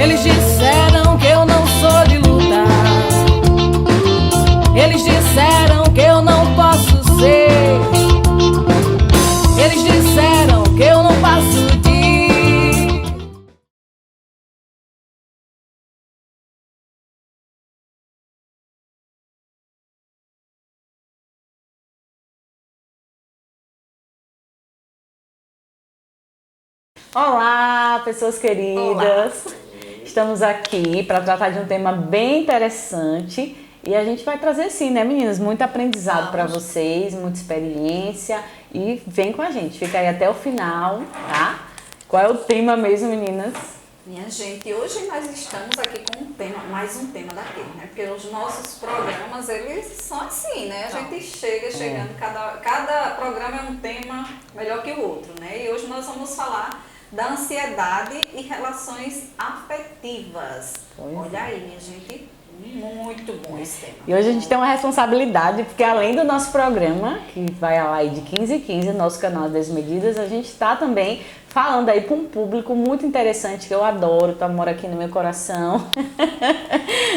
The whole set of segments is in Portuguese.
Eles disseram que eu não sou de lutar. Eles disseram que eu não posso ser. Eles disseram que eu não passo de. Olá, pessoas queridas! Olá. Estamos aqui para tratar de um tema bem interessante e a gente vai trazer sim, né, meninas? Muito aprendizado para vocês, muita experiência e vem com a gente, fica aí até o final, tá? Qual é o tema mesmo, meninas? Minha gente, hoje nós estamos aqui com um tema, mais um tema daquele, né? Porque os nossos programas, eles são assim, né? A gente chegando, cada programa é um tema melhor que o outro, né? E hoje nós vamos falar da ansiedade e relações afetivas. Olha aí, minha gente, muito bom esse tema. E hoje a gente tem uma responsabilidade, porque além do nosso programa, que vai lá aí de 15 em 15, nosso canal Desmedidas, a gente está também falando aí para um público muito interessante que eu adoro, que mora aqui no meu coração.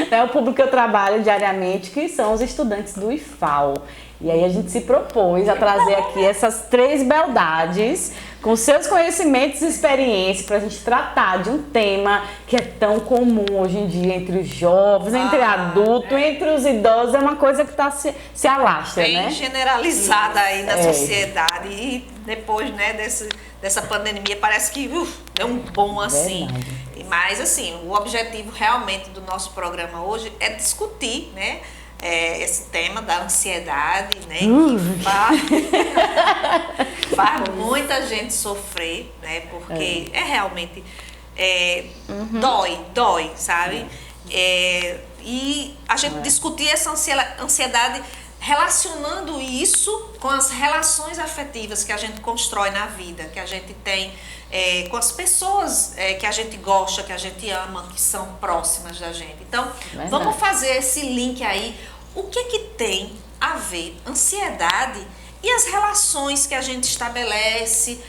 É o público que eu trabalho diariamente, que são os estudantes do IFAL. E aí a gente se propôs a trazer aqui essas três beldades com seus conhecimentos e experiências para a gente tratar de um tema que é tão comum hoje em dia entre os jovens, entre adultos, entre os idosos, é uma coisa que se alastra, bem né? generalizada aí na sociedade e depois, né, dessa pandemia parece que deu um boom assim. Mas assim, o objetivo realmente do nosso programa hoje é discutir, né, esse tema da ansiedade, né, que faz muita gente sofrer, né, porque realmente dói, sabe? E a gente discutir essa ansiedade relacionando isso com as relações afetivas que a gente constrói na vida, que a gente tem com as pessoas que a gente gosta, que a gente ama, que são próximas da gente. Então, vamos fazer esse link aí. O que tem a ver ansiedade e as relações que a gente estabelece,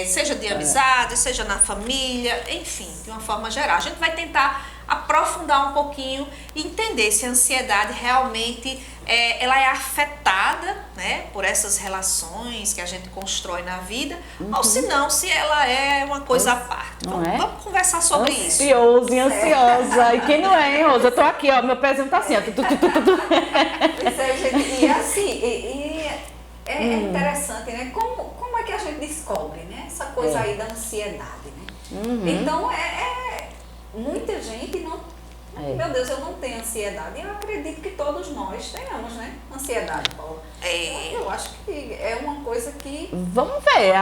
seja de amizade, seja na família, enfim, de uma forma geral. A gente vai tentar aprofundar um pouquinho e entender se a ansiedade realmente ela é afetada, né, por essas relações que a gente constrói na vida, ou se não, se ela é uma coisa à parte. Vamos conversar sobre isso. Ansioso e ansiosa. E quem não é, hein, Rosa? Eu tô aqui, ó, meu pezinho tá assim, ó. Isso aí, gente, e assim, é interessante, né? Como é que a gente descobre, né, essa coisa aí da ansiedade, né? Então, muita gente não... Meu Deus, eu não tenho ansiedade. Eu acredito que todos nós tenhamos, né? Ansiedade, Paula. Eu acho que é uma coisa que... Vamos ver.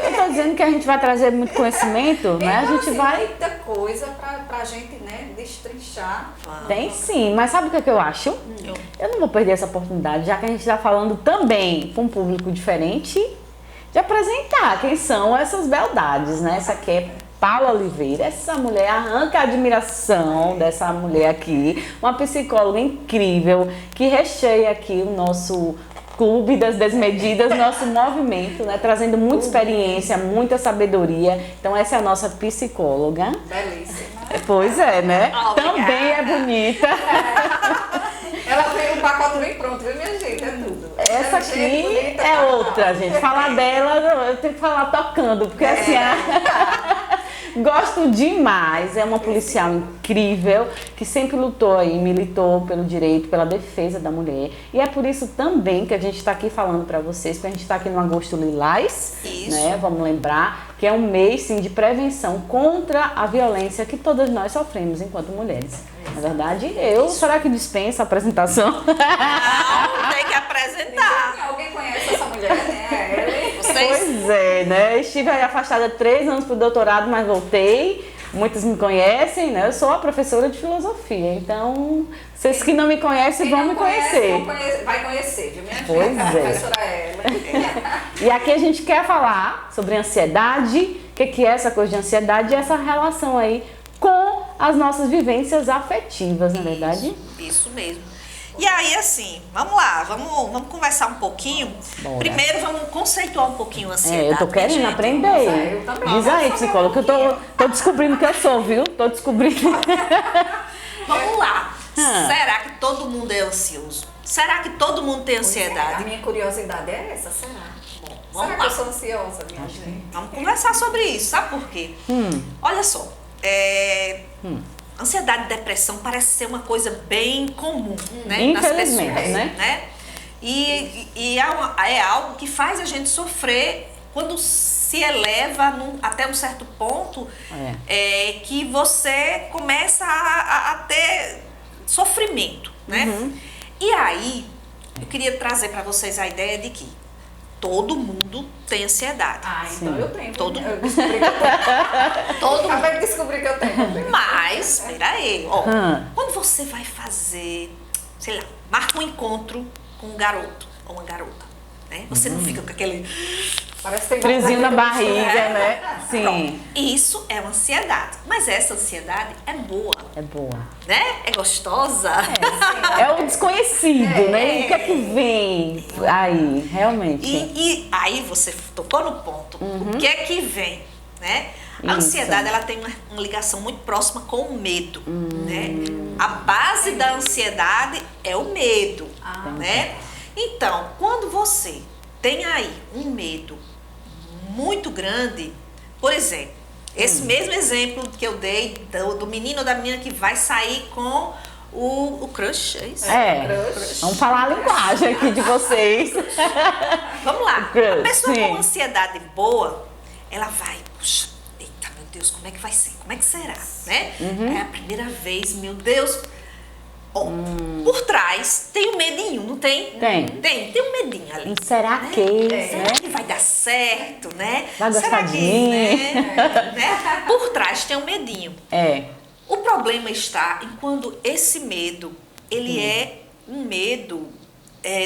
Eu tô dizendo que a gente vai trazer muito conhecimento, né? A gente assim, vai... muita coisa pra gente, né, destrinchar. Tem sim, mas sabe o que eu acho? Eu não vou perder essa oportunidade, já que a gente está falando também com um público diferente, de apresentar quem são essas beldades, né? Essa aqui é Paula Oliveira, essa mulher arranca a admiração dessa mulher aqui, uma psicóloga incrível que recheia aqui o nosso Clube das Desmedidas, nosso movimento, né? Trazendo muita experiência, muita sabedoria. Então essa é a nossa psicóloga. Belíssima. Pois é, né? Obrigada. Também é bonita. Ela veio o pacote bem pronto, viu, minha gente? É tudo. Essa aqui é outra, gente. Falar dela, eu tenho que falar tocando, porque assim... Gosto demais, é uma policial incrível que sempre lutou aí, militou pelo direito, pela defesa da mulher. E é por isso também que a gente está aqui falando para vocês, que a gente está aqui no Agosto Lilás, né? Vamos lembrar que é um mês sim, de prevenção contra a violência que todas nós sofremos enquanto mulheres. Na verdade, será que dispensa a apresentação? Não, tem que apresentar. Alguém conhece essa mulher, né? Pois é, né? Estive aí afastada 3 anos pro doutorado, mas voltei. Muitos me conhecem, né? Eu sou a professora de filosofia, então vocês que não me conhecem vão me conhecer. Vai conhecer, viu, minha Pois filha? é. A professora ela. E aqui a gente quer falar sobre ansiedade, o que é essa coisa de ansiedade e essa relação aí com as nossas vivências afetivas, na verdade? Isso mesmo. E aí, assim, vamos lá, vamos conversar um pouquinho. Bora. Primeiro, vamos conceituar um pouquinho a ansiedade. Eu tô querendo gente. aprender. Eu também. Diz aí, psicóloga, que eu tô descobrindo que eu sou, viu? Tô descobrindo. Vamos lá. Será que todo mundo é ansioso? Será que todo mundo tem A ansiedade? minha curiosidade é essa, será? Bom, Será vamos que eu lá. sou ansiosa, minha gente? Vamos conversar sobre isso, sabe por quê? Olha só, ansiedade e depressão parece ser uma coisa bem comum, né, nas Infelizmente, pessoas, né? E é algo que faz a gente sofrer quando se eleva até um certo ponto que você começa a ter sofrimento, né? E aí, eu queria trazer para vocês a ideia de que todo mundo tem ansiedade. Ah, então eu tenho. Todo Eu descobri que eu tenho. Todo Acabei de descobrir que eu tenho. Mas, peraí, ó, quando você vai fazer, sei lá, marca um encontro com um garoto ou uma garota, né? Você não fica com aquele... Parece que tem Frisinho na vontade de barriga, chorar. né? Sim. Pronto. Isso é uma ansiedade, mas essa ansiedade é boa, É boa. né? É gostosa. É o desconhecido, né? O que é que vem aí, realmente? E aí você tocou no ponto. O que é que vem, né? A Isso. ansiedade, ela tem uma ligação muito próxima com o medo, né? A base da ansiedade é o medo, né? Então, quando você tem aí um medo muito grande, por exemplo, esse mesmo exemplo que eu dei do menino ou da menina que vai sair com o crush, é isso? Vamos falar a linguagem aqui de vocês. Vamos lá. Crush, A pessoa sim. com ansiedade boa, ela vai, puxa, eita, meu Deus, como é que vai ser? Como é que será? Né? É a primeira vez, meu Deus. Ó, por trás tem um medinho, não tem? Tem. Tem um medinho ali. Será que, Será né? que vai dar certo, né? Vai gostar Será de que, mim? né? Por trás tem um medinho. É. O problema está em quando esse medo, ele é um medo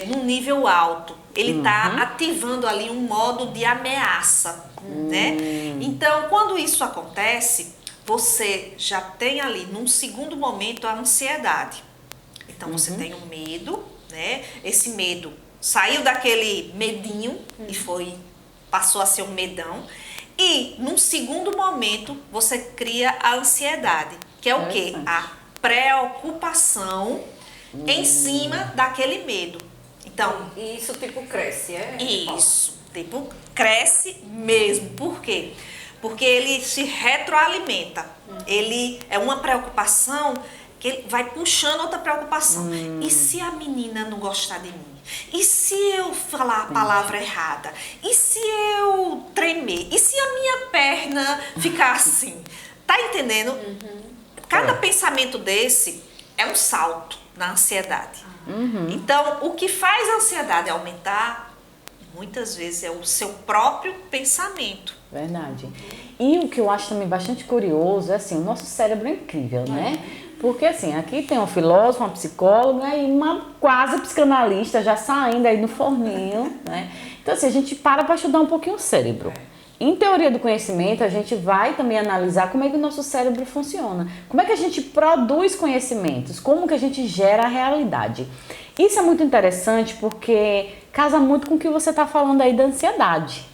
num nível alto. Ele está ativando ali um modo de ameaça, né? Então, quando isso acontece, você já tem ali, num segundo momento, a ansiedade. Então, você tem um medo, né? Esse medo saiu daquele medinho e passou a ser um medão. E, num segundo momento, você cria a ansiedade, que é o quê? A preocupação em cima daquele medo. Então, E isso tipo cresce, é? isso, tipo, cresce mesmo. Por quê? Porque ele se retroalimenta. Ele é uma preocupação que ele vai puxando outra preocupação. E se a menina não gostar de mim? E se eu falar a palavra errada? E se eu tremer? E se a minha perna ficar assim? Tá entendendo? Cada pensamento desse é um salto na ansiedade. Então, o que faz a ansiedade aumentar, muitas vezes, é o seu próprio pensamento. Verdade. E o que eu acho também bastante curioso é assim, o nosso cérebro é incrível, né? Porque assim, aqui tem um filósofo, uma psicóloga e uma quase psicanalista já saindo aí no forninho, né? Então assim, a gente para estudar um pouquinho o cérebro. Em teoria do conhecimento, a gente vai também analisar como é que o nosso cérebro funciona. Como é que a gente produz conhecimentos, como que a gente gera a realidade. Isso é muito interessante porque casa muito com o que você está falando aí da ansiedade.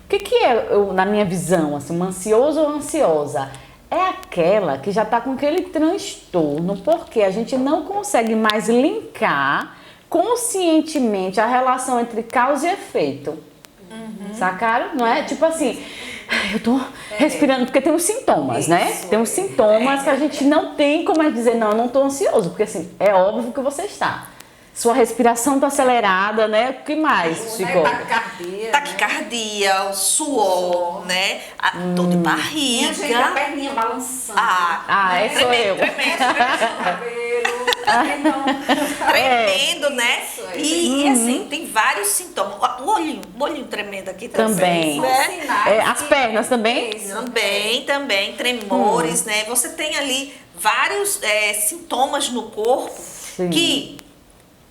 O que é, na minha visão, assim, uma ansiosa ou ansiosa? É aquela que já está com aquele transtorno porque a gente não consegue mais linkar conscientemente a relação entre causa e efeito. Sacaram? Não é? Tipo assim, eu tô respirando, porque tem uns sintomas, né? Tem uns sintomas que a gente não tem como dizer, não, eu não tô ansioso, porque assim, é óbvio que você está. Sua respiração tá acelerada, né? O que mais, Chico? Taquicardia, o suor, né? A dor de Minha gente, a barriga. perninha balançando. Sou eu. Tremendo, né? Isso, é. E assim, tem vários sintomas. O olhinho tremendo aqui Também. né? Sinais As que- pernas também? Isso. Também, tremores, né? Você tem ali vários sintomas no corpo Sim. que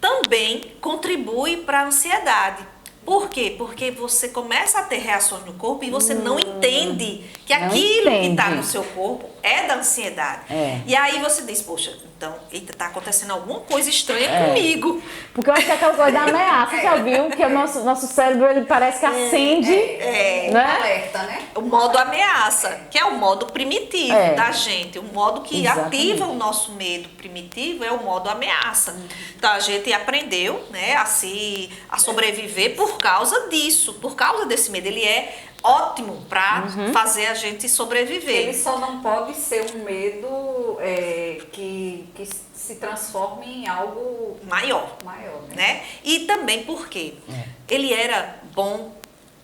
também contribuem para a ansiedade. Por quê? Porque você começa a ter reações no corpo e você não entende que Não aquilo que está entende. no seu corpo é da ansiedade. É. E aí você diz, poxa, então, eita, tá acontecendo alguma coisa estranha comigo. Porque eu acho que é aquela coisa da ameaça, já viu? Que o nosso cérebro, ele parece que acende, né? Alerta, né? O modo ameaça, que é o modo primitivo É. da gente. O modo que Exatamente. ativa o nosso medo primitivo é o modo ameaça. Então a gente aprendeu, né, a sobreviver por causa disso, por causa desse medo. Ele é ótimo para fazer a gente sobreviver. Ele só não pode ser um medo que se transforme em algo Maior. maior, né? Né? E também porque ele era bom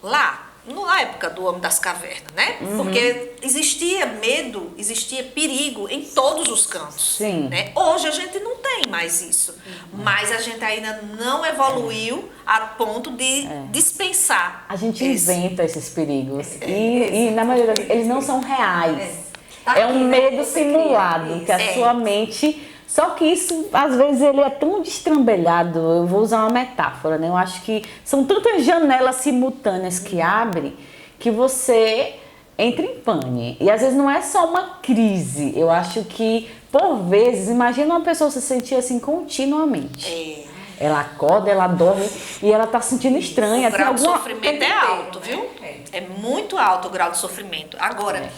lá, na época do Homem das Cavernas, né? Porque existia medo, existia perigo em todos os cantos. Sim. Né? Hoje a gente não tem mais isso, mas a gente ainda não evoluiu a ponto de dispensar. A gente esse. inventa esses perigos. E na maioria das vezes, eles não são reais. Tá É aqui, um né? medo Você simulado, cria. que a É. sua mente... Só que isso, às vezes, ele é tão destrambelhado, eu vou usar uma metáfora, né? Eu acho que são tantas janelas simultâneas que abrem que você entra em pane. E às vezes não é só uma crise, eu acho que, por vezes, imagina uma pessoa se sentir assim continuamente. Ela acorda, ela dorme e ela tá se sentindo estranha. O grau de Tem alguma- sofrimento é alto, viu? É muito alto o grau de sofrimento. Agora,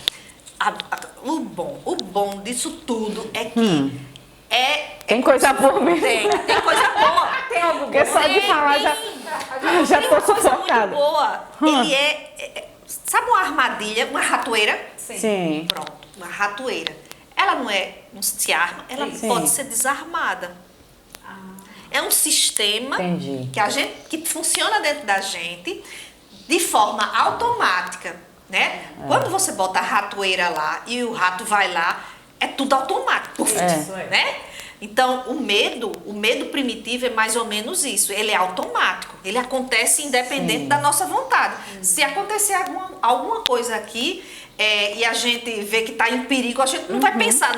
o bom disso tudo é que Tem coisa boa mesmo. tem coisa boa. Tem algo Porque só de falar já Tem tô uma coisa sufocada. muito boa. Ele sabe uma armadilha, uma ratoeira? Sim. Pronto, uma ratoeira. Ela não se arma, ela Sim. pode ser desarmada. É um sistema Entendi. que funciona dentro da gente de forma automática, né? Quando você bota a ratoeira lá e o rato vai lá, é tudo automático, puf, né? Então, o medo primitivo é mais ou menos isso. Ele é automático. Ele acontece independente da nossa vontade. Se acontecer alguma coisa aqui e a gente vê que está em perigo, a gente não vai pensar,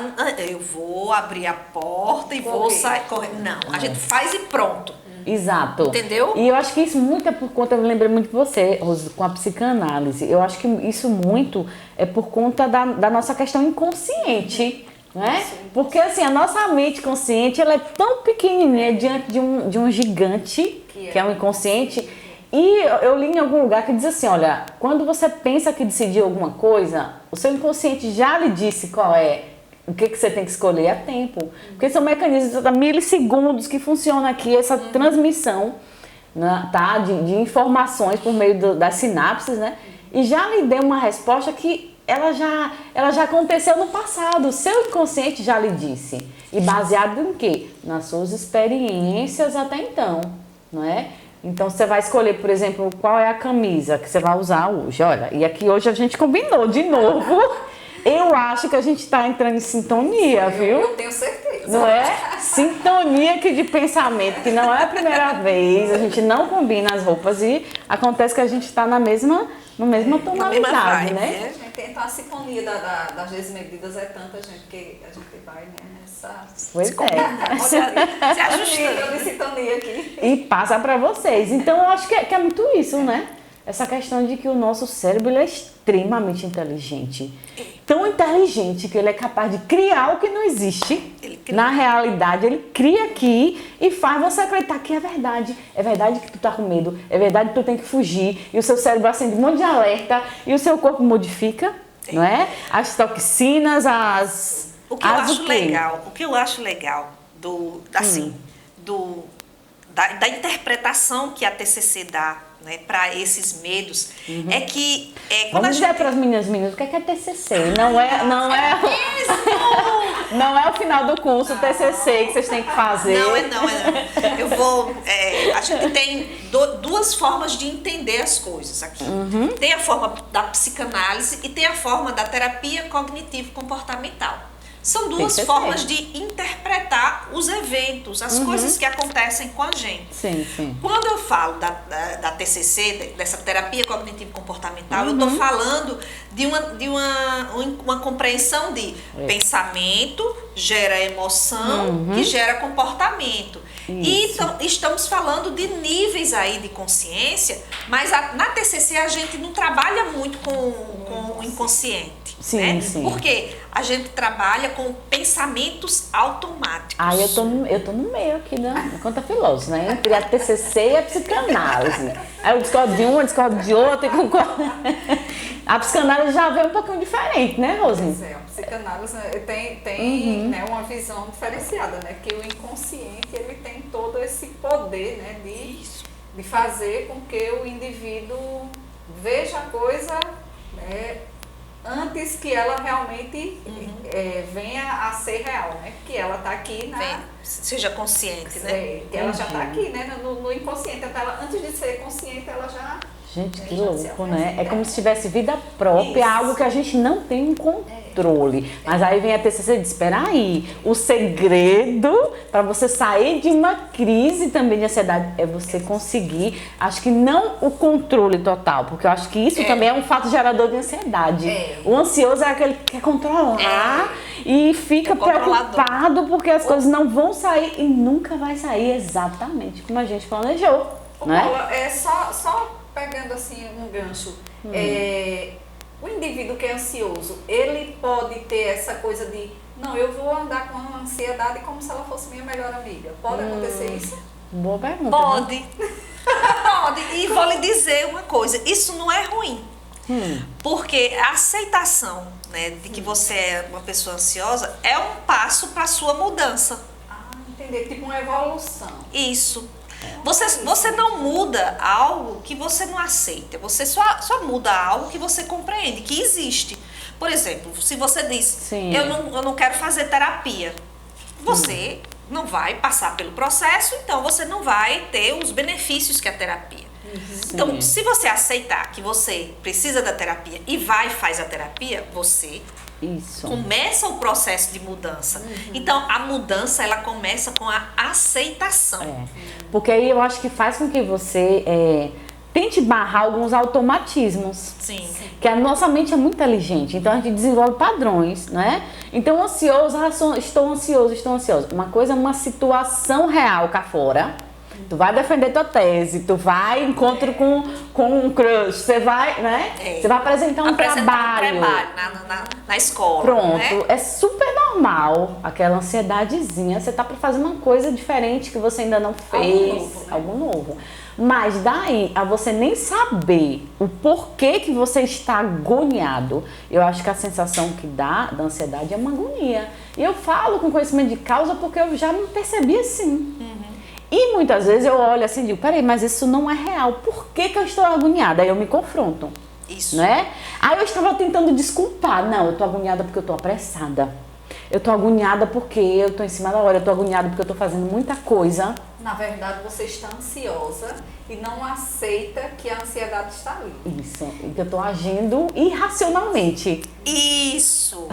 eu vou abrir a porta e vou sair correndo. Não, a gente faz e pronto. Exato. Entendeu? E eu acho que isso muito é por conta, eu me lembrei muito de você, Rose, com a psicanálise. Eu acho que isso muito é por conta da nossa questão inconsciente, né? Porque assim, a nossa mente consciente, ela é tão pequenininha diante de um gigante, que é o inconsciente. E eu li em algum lugar que diz assim, olha, quando você pensa que decidiu alguma coisa, o seu inconsciente já lhe disse qual é, o que você tem que escolher a tempo. Porque são mecanismos, milissegundos que funciona aqui, essa transmissão, né, tá, de informações por meio das sinapses, né? E já lhe deu uma resposta que ela já aconteceu no passado. O seu inconsciente já lhe disse. E baseado em quê? Nas suas experiências até então, não é? Então você vai escolher, por exemplo, qual é a camisa que você vai usar hoje. Olha, e aqui hoje a gente combinou de novo. Eu acho que a gente está entrando em sintonia, viu? Eu tenho certeza. Não é? Sintonia aqui de pensamento, que não é a primeira vez, a gente não combina as roupas e acontece que a gente está no mesma tonalidade, vibe, né? Então a sintonia das desmedidas é tanta, gente, que a gente vai, né, nessa... Pois é. Se ajustando. nível de sintonia aqui. E passa para vocês. Então eu acho que é muito isso, né? Essa questão de que o nosso cérebro ele é extremamente inteligente. Tão inteligente que ele é capaz de criar o que não existe. Na realidade, ele cria aqui e faz você acreditar que é verdade. É verdade que tu tá com medo. É verdade que tu tem que fugir. E o seu cérebro acende um monte de alerta e o seu corpo modifica, não é? As toxinas, O que eu acho legal da interpretação que a TCC dá, né, para esses medos é que quando Vamos dizer para as meninas, o que é TCC? Não é o final do curso, o TCC que vocês têm que fazer. Não. A gente tem duas formas de entender as coisas aqui. Tem a forma da psicanálise e tem a forma da terapia cognitivo-comportamental. São duas TCC. formas de interpretar os eventos, as coisas que acontecem com a gente. Sim, sim. Quando eu falo da TCC, dessa terapia cognitivo-comportamental, eu estou falando de uma compreensão de pensamento gera emoção, que gera comportamento. E estamos falando de níveis aí de consciência, mas na TCC a gente não trabalha muito com o inconsciente. Sim, né? sim. Porque a gente trabalha com pensamentos automáticos. Aí eu tô no meio aqui, né? Enquanto a filósofa, né? Entre a TCC e a psicanálise. Aí eu discordo de um, eu discordo de outro. A psicanálise já vem um pouquinho diferente, né, Rosine? Pois é, a psicanálise tem né, uma visão diferenciada, né? Que o inconsciente, ele tem todo esse poder, né? De fazer com que o indivíduo veja a coisa, né, antes que ela realmente venha a ser real, né? Que ela está aqui seja consciente, né? Que ela já está aqui, né? No inconsciente. Então, antes de ser consciente, ela já... Gente, que louco, né? É como se tivesse vida própria, algo que a gente não tem um controle. Mas aí vem a TCC e diz, espera aí, o segredo para você sair de uma crise também de ansiedade é você conseguir, acho que não o controle total, porque eu acho que isso também é um fato gerador de ansiedade. O ansioso é aquele que quer controlar e fica preocupado porque as coisas não vão sair e nunca vai sair exatamente como a gente planejou, né? Paula, só pegando assim um gancho, o indivíduo que é ansioso, ele pode ter essa coisa de, não, eu vou andar com a ansiedade como se ela fosse minha melhor amiga. Pode acontecer isso? Boa pergunta. Pode. Né? Pode. E vou lhe dizer uma coisa, isso não é ruim. Porque a aceitação, né, de que você é uma pessoa ansiosa é um passo para a sua mudança. Ah, entender, tipo uma evolução. Isso. Você não muda algo que você não aceita. Você só muda algo que você compreende, que existe. Por exemplo, se você diz, eu não quero fazer terapia, você não vai passar pelo processo, então você não vai ter os benefícios que a terapia. Então, se você aceitar que você precisa da terapia e vai e faz a terapia, você começa o processo de mudança. Então, a mudança, ela começa com a aceitação. Porque aí eu acho que faz com que você tente barrar alguns automatismos. Sim. Que a nossa mente é muito inteligente, então a gente desenvolve padrões, né? Então, estou ansioso. Uma coisa é uma situação real cá fora. Tu vai defender tua tese, tu vai encontro com um crush, você vai, né? Você vai apresentar um trabalho na escola. Pronto, né? É super normal aquela ansiedadezinha. Você tá para fazer uma coisa diferente que você ainda não fez, algo novo. Mas daí a você nem saber o porquê que você está agoniado, eu acho que a sensação que dá da ansiedade é uma agonia. E eu falo com conhecimento de causa porque eu já me percebi assim. E muitas vezes eu olho assim e digo, peraí, mas isso não é real. Por que eu estou agoniada? Aí eu me confronto. Isso. Né? Aí eu estava tentando desculpar. Não, eu estou agoniada porque eu estou apressada. Eu estou agoniada porque eu estou em cima da hora. Eu estou agoniada porque eu estou fazendo muita coisa. Na verdade, você está ansiosa e não aceita que a ansiedade está ali. Isso. E que eu estou agindo irracionalmente. Isso.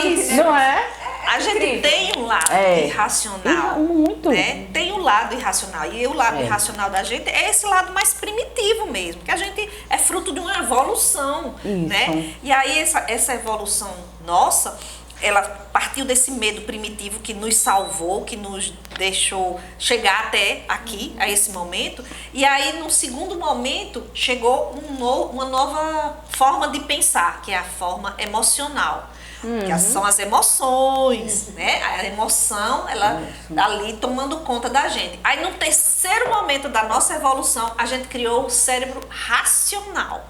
Isso. Não é? A gente tem um lado irracional. Muito. Né? Tem um lado irracional. E o lado irracional da gente é esse lado mais primitivo mesmo. Que a gente é fruto de uma evolução. Né? E aí essa evolução nossa, ela partiu desse medo primitivo que nos salvou, que nos deixou chegar até aqui, a esse momento. E aí, no segundo momento, chegou uma nova forma de pensar, que é a forma emocional. Que são as emoções, né? A emoção, ela tá ali tomando conta da gente. Aí, no terceiro momento da nossa evolução, a gente criou o cérebro racional.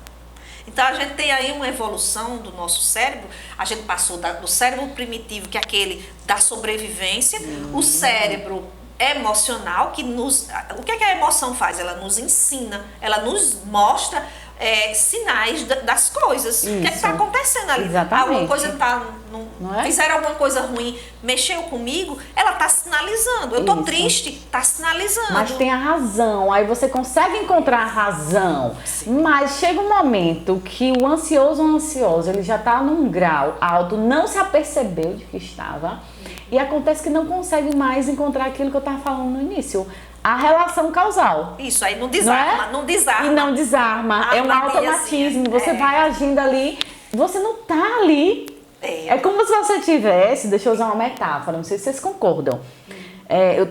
Então, a gente tem aí uma evolução do nosso cérebro. A gente passou do cérebro primitivo, que é aquele da sobrevivência, o cérebro emocional, que o que a emoção faz? Ela nos ensina, ela nos mostra sinais das coisas. O que é que está Isso. acontecendo ali? Exatamente. Alguma coisa está... Não é? Fizeram alguma coisa ruim, mexeu comigo, ela está sinalizando. Eu estou Isso. triste, está sinalizando. Mas tem a razão, aí você consegue encontrar a razão. Mas chega um momento que o ansioso ou ansiosa, ele já está num grau alto, não se apercebeu de que estava, e acontece que não consegue mais encontrar aquilo que eu estava falando no início. A relação causal. Isso, aí não desarma, não desarma. E não desarma. A É um armadilhazinha. automatismo. Você É. vai agindo ali, você não tá ali. É como se você tivesse, deixa eu usar uma metáfora, não sei se vocês concordam.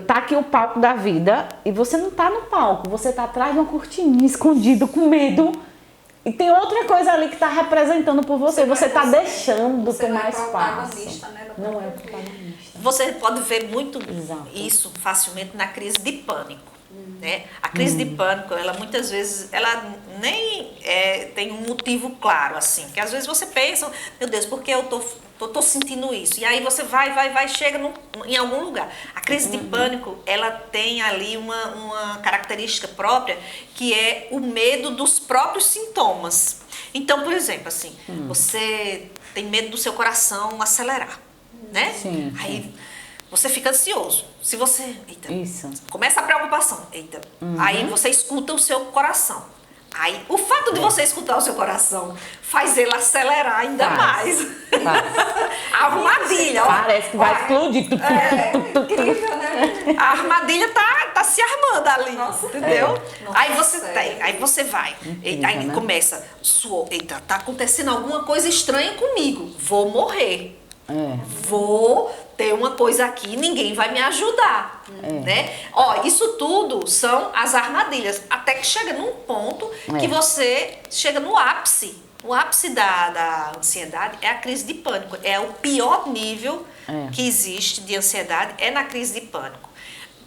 Tá aqui o palco da vida e você não tá no palco, você tá atrás de uma cortininha, escondido, com medo. E tem outra coisa ali que tá representando por você. Você tá deixando você tomar não é espaço. protagonista, né, da Não é própria vida. protagonista. Você pode ver muito Exato. isso facilmente na crise de pânico. Né? A crise de pânico, ela muitas vezes, ela nem tem um motivo claro, assim. Que às vezes você pensa, meu Deus, por que eu tô sentindo isso? E aí você vai, chega em algum lugar. A crise de pânico, ela tem ali uma característica própria, que é o medo dos próprios sintomas. Então, por exemplo, assim, você tem medo do seu coração acelerar, né? Sim, Aí você fica ansioso. Se você... Eita, Isso. começa a preocupação. Eita. Aí você escuta o seu coração. Aí o fato de você escutar o seu coração faz ele acelerar ainda mais. A armadilha, ó. Parece que vai explodir. Incrível, né? A armadilha tá se armando ali, Nossa. entendeu? Nossa, Aí você vai, aí né? começa, suor, eita, tá acontecendo alguma coisa estranha comigo, vou morrer. Vou ter uma coisa aqui, ninguém vai me ajudar, né? Ó, isso tudo são as armadilhas, até que chega num ponto que você chega no ápice. O ápice da ansiedade é a crise de pânico. É o pior nível que existe de ansiedade, é na crise de pânico.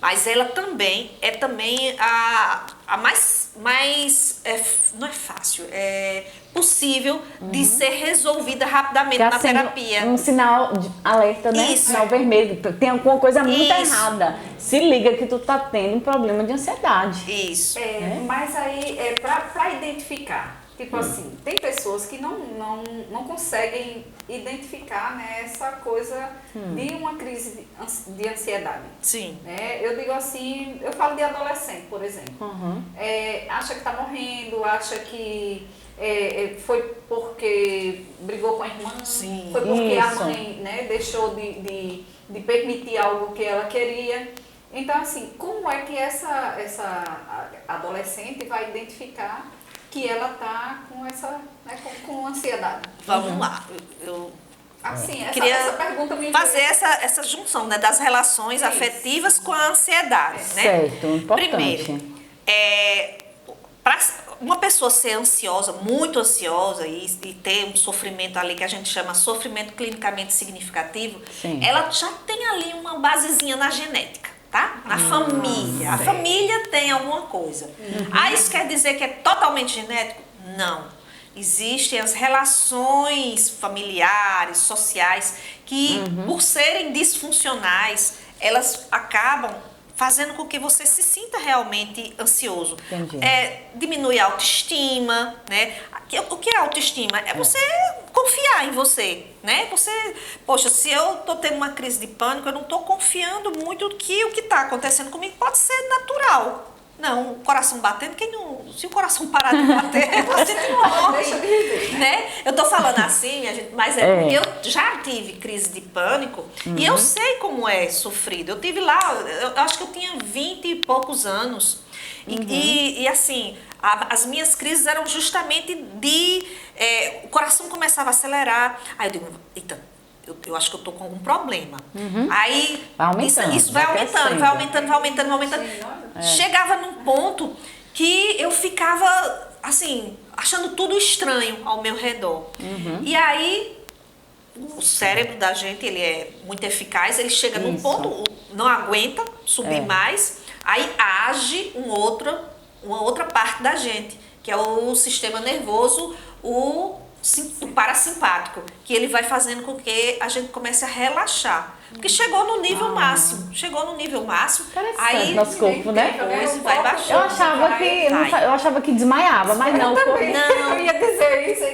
Mas ela também é a mais não é fácil, é possível de ser resolvida rapidamente Tá na sendo terapia. um sinal de alerta, né? Isso. Sinal vermelho. Tem alguma coisa muito Isso. errada. Se liga que tu tá tendo um problema de ansiedade. Isso. Mas aí, para identificar, tipo assim, tem pessoas que não conseguem identificar, né, essa coisa de uma crise de ansiedade. Sim. Né? Eu digo assim, eu falo de adolescente, por exemplo. Acha que está morrendo, acha que foi porque brigou com a irmã, Sim. foi porque a Isso. mãe, né, deixou de permitir algo que ela queria. Então, assim, como é que essa adolescente vai identificar que ela está com essa, né, com ansiedade? Vamos lá. Eu Assim, queria essa pergunta me fazer essa junção, né, das relações afetivas com a ansiedade, né? Certo, importante. Primeiro, para uma pessoa ser ansiosa, muito ansiosa e ter um sofrimento ali que a gente chama sofrimento clinicamente significativo, Sim. ela já tem ali uma basezinha na genética, tá? Na família. A família tem alguma coisa. Ah, isso quer dizer que é totalmente genético? Não. Existem as relações familiares, sociais, que por serem disfuncionais, elas acabam fazendo com que você se sinta realmente ansioso. Entendi. Diminui a autoestima, né? O que é autoestima? É você confiar em você, né? Poxa, se eu tô tendo uma crise de pânico, eu não tô confiando muito que o que tá acontecendo comigo pode ser natural. Não, o coração batendo, se o coração parar de bater, você não morre, Deixa de viver. né? Eu tô falando assim, mas porque eu já tive crise de pânico e eu sei como é sofrido. Eu tive lá, eu acho que eu tinha 20 e poucos anos. E assim, as minhas crises eram justamente o coração começava a acelerar. Aí eu digo, eita, eu acho que eu tô com algum problema. Aí Vai aumentando, isso vai vai aumentando, crescendo. vai aumentando. Chegava num ponto que eu ficava, assim, achando tudo estranho ao meu redor. E aí, o cérebro da gente, ele é muito eficaz, ele chega num Isso. ponto, não aguenta subir mais, aí age uma outra parte da gente, que é o sistema nervoso, o parasimpático, que ele vai fazendo com que a gente comece a relaxar. Porque chegou no nível máximo. Chegou no nível máximo. Interessante nosso corpo, né? Depois vai baixando. Eu achava que desmaiava, mas não. Eu ia dizer isso.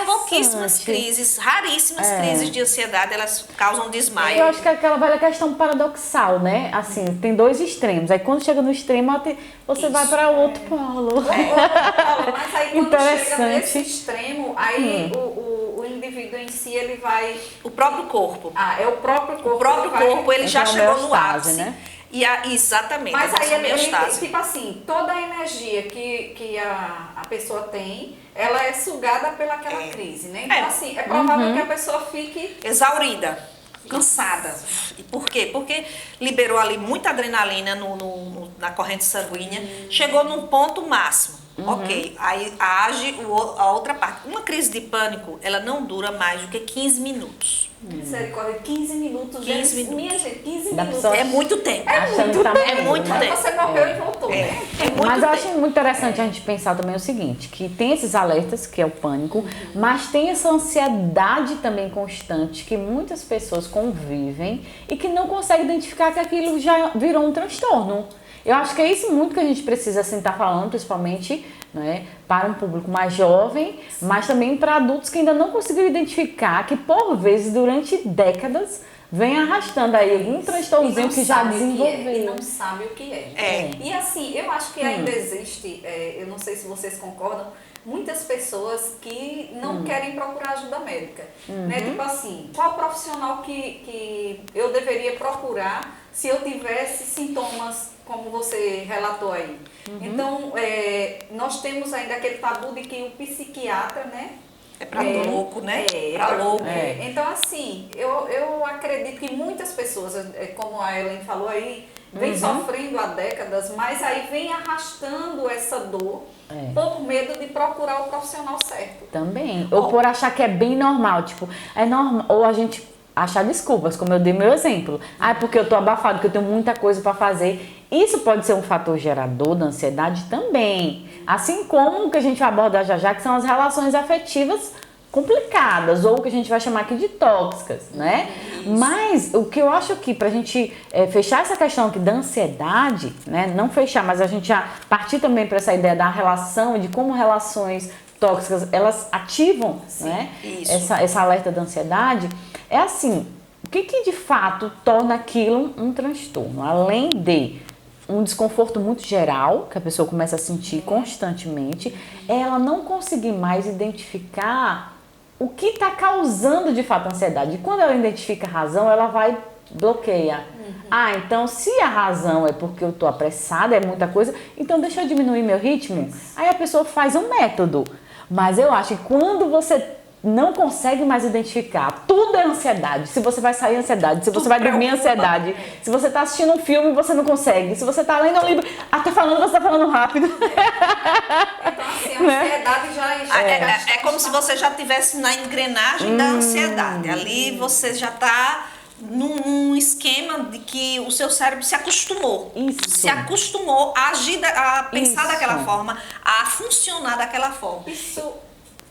Pouquíssimas crises, raríssimas crises de ansiedade, elas causam desmaio. Eu acho que é aquela velha questão paradoxal, né? Assim, tem dois extremos. Aí quando chega no extremo, você vai para outro polo. Mas aí quando chega Interessante. nesse extremo, aí o indivíduo em si, ele vai... O próprio corpo. É o próprio corpo. O próprio corpo, ele já Então, chegou no homeostase, ápice. né? Exatamente. Mas aí ele, homeostase. tipo assim, toda a energia que a pessoa tem, ela é sugada pelaquela crise, né? Então, assim, é provável que a pessoa fique... Exaurida, cansada. E por quê? Porque liberou ali muita adrenalina na corrente sanguínea, chegou num ponto máximo. Ok, aí age a outra parte. Uma crise de pânico, ela não dura mais do que 15 minutos. Misericórdia, 15 minutos. 15 minutos. Minha gente, 15 Da minutos. pessoa- É muito tempo. Achando que tá É muito morrendo, né? tempo. Você morreu e voltou, né? É muito Mas eu tempo. acho muito interessante a gente pensar também o seguinte, que tem esses alertas, que é o pânico, mas tem essa ansiedade também constante que muitas pessoas convivem e que não conseguem identificar que aquilo já virou um transtorno. Eu acho que é isso muito que a gente precisa assim estar falando, principalmente, né, para um público mais jovem, mas também para adultos que ainda não conseguiram identificar que por vezes durante décadas vem arrastando aí algum transtornozinho que já desenvolveu. E não sabe o que é. E assim, eu acho que ainda existe, eu não sei se vocês concordam, muitas pessoas que não querem procurar ajuda médica. Né? Tipo assim, qual profissional que eu deveria procurar se eu tivesse sintomas como você relatou aí? Então, nós temos ainda aquele tabu de que o psiquiatra, né? É pra louco, né? Pra louco. Então, assim, eu acredito que muitas pessoas, como a Ellen falou aí, vem sofrendo há décadas, mas aí vem arrastando essa dor por medo de procurar o profissional certo. Também. Ou por achar que é bem normal, tipo, é normal. Ou a gente achar desculpas, como eu dei meu exemplo. É porque eu tô abafado, porque eu tenho muita coisa para fazer. Isso pode ser um fator gerador da ansiedade também. Assim como o que a gente vai abordar já, que são as relações afetivas complicadas, ou o que a gente vai chamar aqui de tóxicas, né? Mas o que eu acho que pra gente fechar essa questão aqui da ansiedade, né? Não fechar, mas a gente já partir também para essa ideia da relação, de como relações tóxicas, elas ativam, né? Essa alerta da ansiedade, é assim, o que de fato torna aquilo um transtorno? Além de um desconforto muito geral, que a pessoa começa a sentir constantemente, ela não conseguir mais identificar o que está causando de fato a ansiedade. E quando ela identifica a razão, ela vai bloqueia. Então se a razão é porque eu estou apressada, é muita coisa, então deixa eu diminuir meu ritmo. Aí a pessoa faz um método. Mas eu acho que quando você não consegue mais identificar, tudo é ansiedade. Se você vai sair, ansiedade. Se você vai dormir, ansiedade. Se você está assistindo um filme, você não consegue. Se você está lendo um livro, até falando, você está falando rápido. Então, assim, a ansiedade já É como se você já estivesse na engrenagem da ansiedade. Ali você já está num esquema de que o seu cérebro se acostumou. Se acostumou a agir, a pensar daquela forma, a funcionar daquela forma. Isso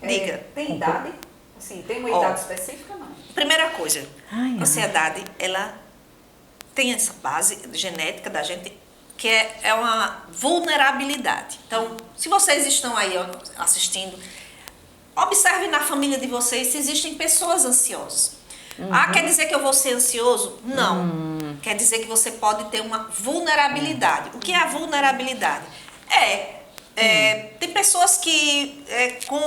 Diga. Tem idade? Assim, tem uma idade específica, não? Primeira coisa, a ansiedade, ela tem essa base genética da gente, que é uma vulnerabilidade. Então, se vocês estão aí assistindo, observe na família de vocês se existem pessoas ansiosas. Quer dizer que eu vou ser ansioso? Não. Quer dizer que você pode ter uma vulnerabilidade. O que é a vulnerabilidade? Tem pessoas que com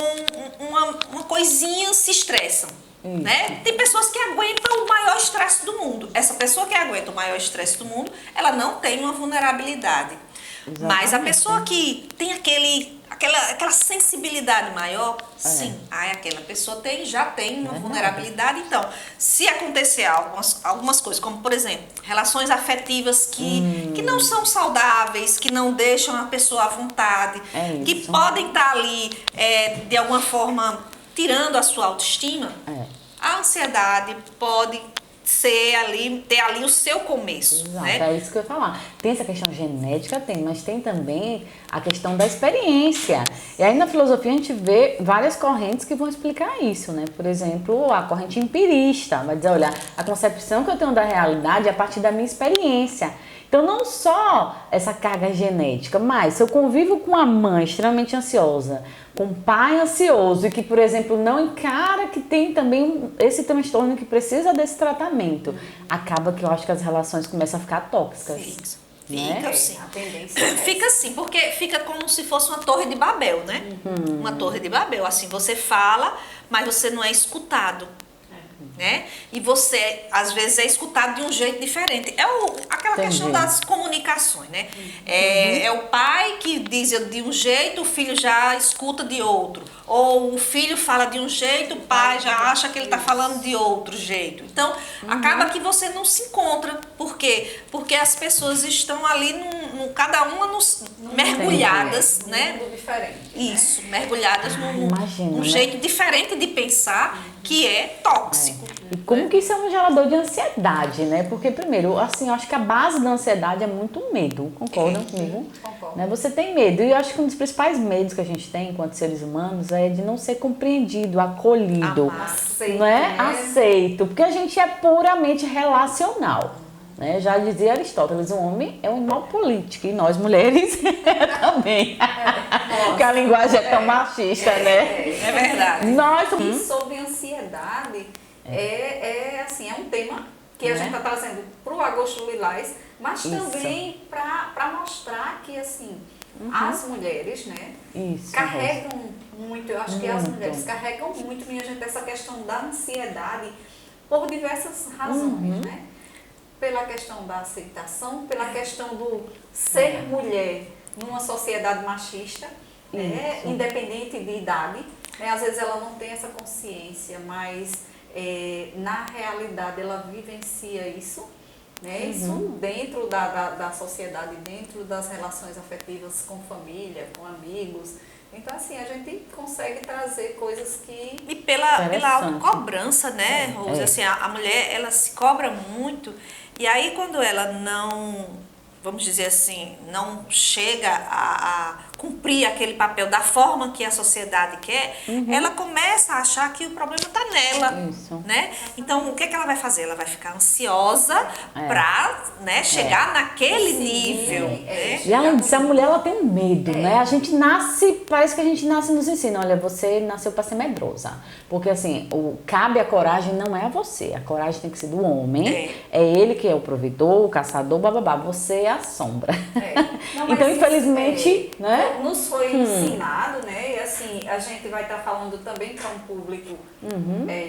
uma coisinha se estressam. Né? Tem pessoas que aguentam o maior estresse do mundo. Essa pessoa que aguenta o maior estresse do mundo, ela não tem uma vulnerabilidade. Mas a pessoa que tem aquela sensibilidade maior, sim, aquela pessoa já tem uma vulnerabilidade. Então, se acontecer algumas coisas, como por exemplo, relações afetivas que não são saudáveis, que não deixam a pessoa à vontade, que podem estar ali, de alguma forma, tirando a sua autoestima, a ansiedade pode ter ali o seu começo, Exato, né? é isso que eu ia falar. Tem essa questão genética, tem, mas tem também a questão da experiência. E aí na filosofia a gente vê várias correntes que vão explicar isso, né? Por exemplo, a corrente empirista vai dizer, olha, a concepção que eu tenho da realidade é a partir da minha experiência. Então não só essa carga genética, mas se eu convivo com uma mãe extremamente ansiosa, com um pai ansioso e que, por exemplo, não encara que tem também esse transtorno que precisa desse tratamento, acaba que eu acho que as relações começam a ficar tóxicas. Fica Né? assim. A tendência é Fica assim, porque fica como se fosse uma torre de Babel, né? Uma torre de Babel. Assim, você fala, mas você não é escutado. Né? E você, às vezes, é escutado de um jeito diferente. Aquela questão das comunicações, né? É o pai que diz de um jeito, o filho já escuta de outro. Ou o filho fala de um jeito, o pai já acha que ele está falando de outro jeito. Então, acaba que você não se encontra. Por quê? Porque as pessoas estão ali, cada uma mergulhadas, né? mundo diferente. Isso, mergulhadas imagina, num né? jeito diferente de pensar que é tóxico. E como que isso é um gerador de ansiedade, né? Porque, primeiro, assim, eu acho que a base da ansiedade é muito medo. Concordam comigo? Concordo. Né? Você tem medo. E eu acho que um dos principais medos que a gente tem enquanto seres humanos é de não ser compreendido, acolhido. Aceito, Não é? né? Aceito. Porque a gente é puramente relacional. Né? Já dizia Aristóteles, o homem é um animal político. E nós, mulheres, também. Porque a linguagem é tão machista, né? É verdade. Nós E sobre ansiedade, assim, é um tema que a gente está trazendo para o Agosto Lilás, mas Isso. também para mostrar que, assim, as mulheres, né, Isso, carregam muito, eu acho que as Muito. mulheres carregam muito, minha gente, essa questão da ansiedade por diversas razões, né? Pela questão da aceitação, pela questão do ser mulher numa sociedade machista, né, Isso. independente de idade, né, às vezes ela não tem essa consciência, mas na realidade ela vivencia isso, né, isso dentro da sociedade, dentro das relações afetivas com família, com amigos. Então, assim, a gente consegue trazer coisas que... E pela Interessante. autocobrança, né, Rose? Assim, a mulher, ela se cobra muito. E aí, quando ela não, vamos dizer assim, não chega a cumprir aquele papel da forma que a sociedade quer, ela começa a achar que o problema está nela. Isso. Né? Então, o que ela vai fazer? Ela vai ficar ansiosa para, né, chegar naquele nível. Né? E além disso, a mulher ela tem um medo, né? A gente nasce, parece que a gente nasce nos ensina, olha, você nasceu para ser medrosa. Porque assim, cabe a coragem não é a você, a coragem tem que ser do homem, é ele que é o provedor, o caçador, bababá, você é a sombra. Não, Então, mas infelizmente, isso, né? nos foi ensinado, né? E assim, a gente vai estar falando também para um público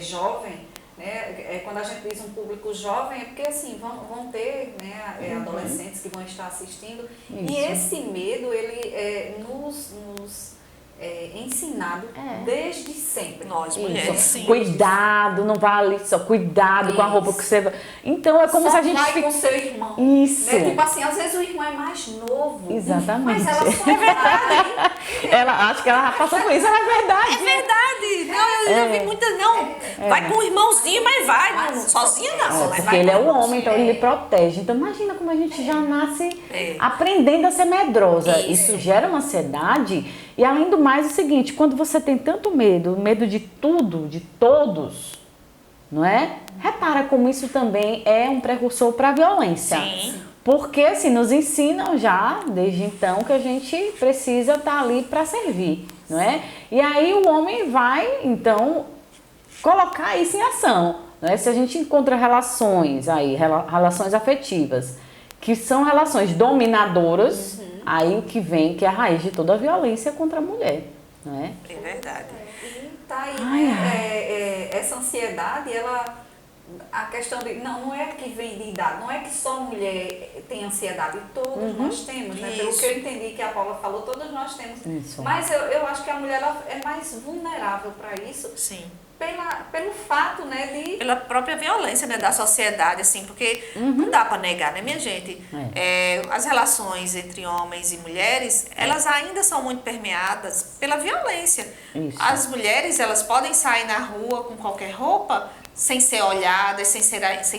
jovem, né? Quando a gente diz um público jovem, é porque assim, vão ter, né, adolescentes que vão estar assistindo. Isso. E esse medo, ele é nos ensinado desde sempre. Nós, mulheres, Isso. sim. Cuidado, não vale só cuidado com a roupa que você vai. Então é como Só se a gente vai com seu irmão. Isso. Né? Tipo assim, às vezes o irmão é mais novo. Exatamente. Mas ela só vai. Ela acho que ela já passou por isso, ela é verdade. É verdade. Não, eu já vi muitas, não. Vai com o irmãozinho, mas vai. Sozinha não. Mas Porque vai ele é com o homem, então ele protege. Então imagina como a gente já nasce aprendendo a ser medrosa. Isso gera uma ansiedade. E além do mais, é o seguinte, quando você tem tanto medo de tudo, de todos, não é? Repara como isso também é um precursor para a violência. Sim. Porque assim, nos ensinam já, desde então, que a gente precisa estar ali para servir, não é? E aí o homem vai, então, colocar isso em ação. Não é? Se a gente encontra relações afetivas, que são relações dominadoras, aí o que vem, que é a raiz de toda a violência contra a mulher, não é? É verdade. E tá aí, essa ansiedade, a questão de, não é que vem de idade, não é que só mulher tem ansiedade, todos nós temos, né? Pelo Isso. que eu entendi que a Paula falou, todos nós temos. Isso. Mas eu acho que a mulher ela é mais vulnerável para isso, Sim. pelo fato, né, de... Pela própria violência, né, da sociedade, assim, porque não dá para negar, né, minha gente? As relações entre homens e mulheres, elas ainda são muito permeadas pela violência. Isso. As mulheres, elas podem sair na rua com qualquer roupa, sem ser olhadas, sem